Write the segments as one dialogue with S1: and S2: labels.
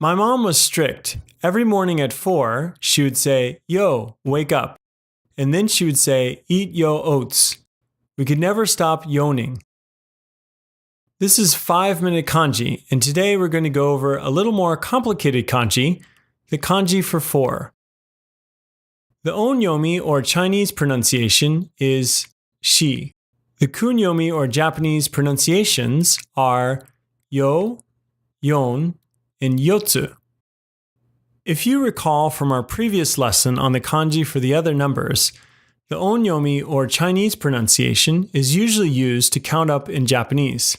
S1: My mom was strict. Every morning at 4, she would say, "Yo, wake up." And then she would say, "Eat yo oats." We could never stop yawning. This is 5-minute kanji, and today we're going to go over a little more complicated kanji, the kanji for 4. The onyomi or Chinese pronunciation is shi. The kunyomi or Japanese pronunciations are yo, yon, and yotsu. If you recall from our previous lesson on the kanji for the other numbers, the onyomi or Chinese pronunciation is usually used to count up in Japanese.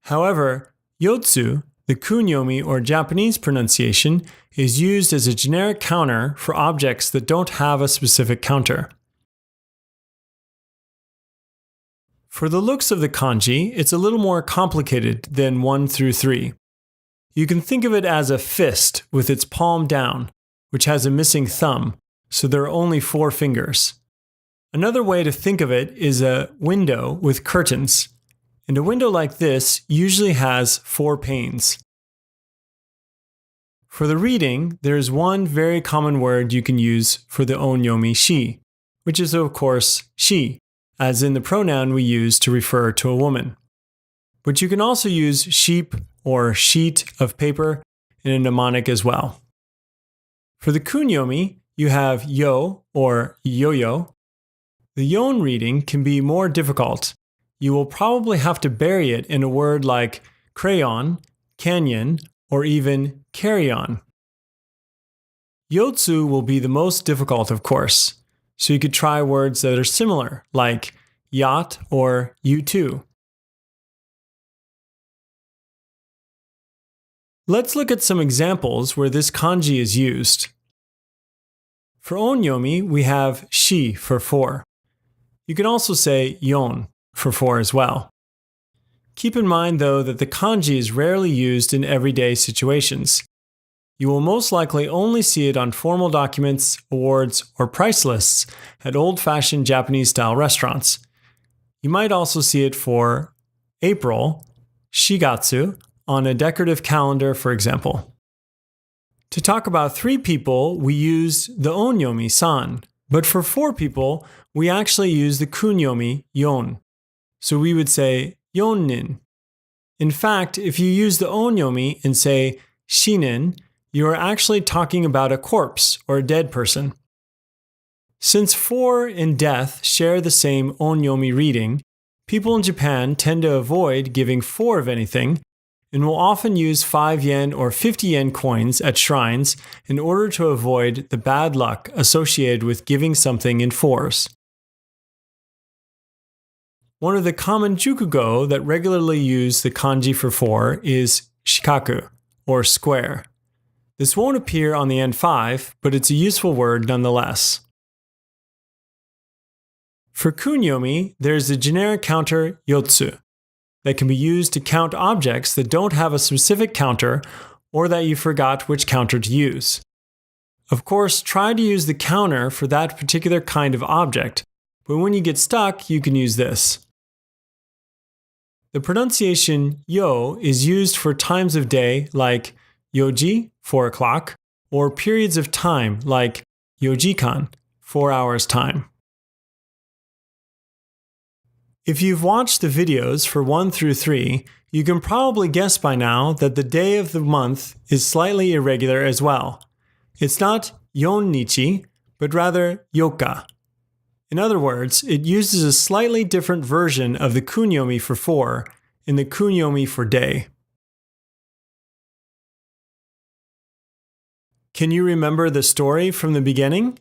S1: However, yotsu, the kunyomi or Japanese pronunciation, is used as a generic counter for objects that don't have a specific counter. For the looks of the kanji, it's a little more complicated than 1 through 3. You can think of it as a fist with its palm down, which has a missing thumb, so there are only 4 fingers. Another way to think of it is a window with curtains, and a window like this usually has 4 panes. For the reading, there is one very common word you can use for the onyomi shi, which is of course she, as in the pronoun we use to refer to a woman. But you can also use sheep or sheet of paper in a mnemonic as well. For the kunyomi, you have yo or yo-yo. The yon reading can be more difficult. You will probably have to bury it in a word like crayon, canyon, or even carry on. Yotsu will be the most difficult, of course, so you could try words that are similar, like yacht or you too. Let's look at some examples where this kanji is used. For onyomi, we have shi for 4. You can also say yon for 4 as well. Keep in mind, though, that the kanji is rarely used in everyday situations. You will most likely only see it on formal documents, awards, or price lists at old-fashioned Japanese-style restaurants. You might also see it for April, shigatsu, on a decorative calendar, for example. To talk about 3 people, we use the onyomi san, but for 4 people, we actually use the kunyomi yon. So we would say yonnin. In fact, if you use the onyomi and say shinin, you are actually talking about a corpse or a dead person. Since 4 and death share the same onyomi reading, people in Japan tend to avoid giving 4 of anything and will often use 5 yen or 50 yen coins at shrines in order to avoid the bad luck associated with giving something in 4s. One of the common jukugo that regularly use the kanji for 4 is shikaku, or square. This won't appear on the N5, but it's a useful word nonetheless. For kunyomi, there's the generic counter yotsu that can be used to count objects that don't have a specific counter or that you forgot which counter to use. Of course, try to use the counter for that particular kind of object, but when you get stuck, you can use this. The pronunciation yo is used for times of day like yoji, 4 o'clock, or periods of time like yojikan, 4 hours time. If you've watched the videos for 1 through 3, you can probably guess by now that the day of the month is slightly irregular as well. It's not yonnichi, but rather yoka. In other words, it uses a slightly different version of the kunyomi for 4 and the kunyomi for day. Can you remember the story from the beginning?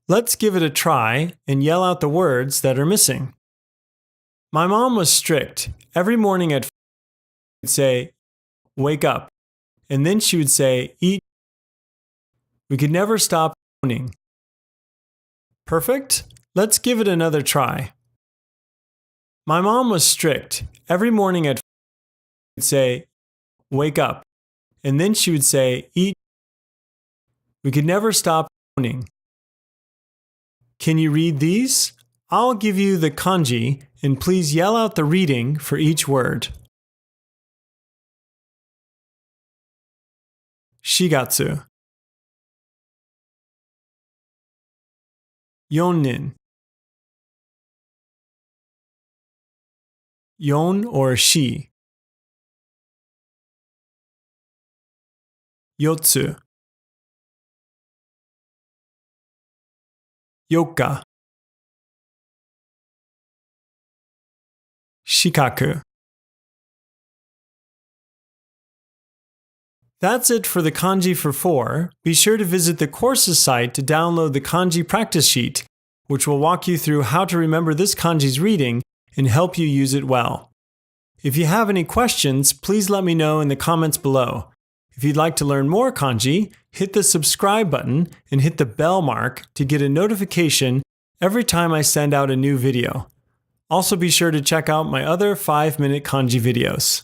S1: Let's give it a try and yell out the words that are missing. My mom was strict. Every morning at 4, she would say, "Wake up." And then she would say, "Eat." We could never stop yawning. Perfect? Let's give it another try. My mom was strict. Every morning at 4, she would say, "Wake up." And then she would say, "Eat." We could never stop yawning. Can you read these? I'll give you the kanji, and please yell out the reading for each word. shigatsu. Yonnin. Yon or shi. Yotsu. Yoka. Shikaku. That's it for the kanji for 4. Be sure to visit the courses site to download the kanji practice sheet, which will walk you through how to remember this kanji's reading and help you use it well. If you have any questions, please let me know in the comments below. If you'd like to learn more kanji, hit the subscribe button and hit the bell mark to get a notification every time I send out a new video. Also be sure to check out my other 5-minute kanji videos.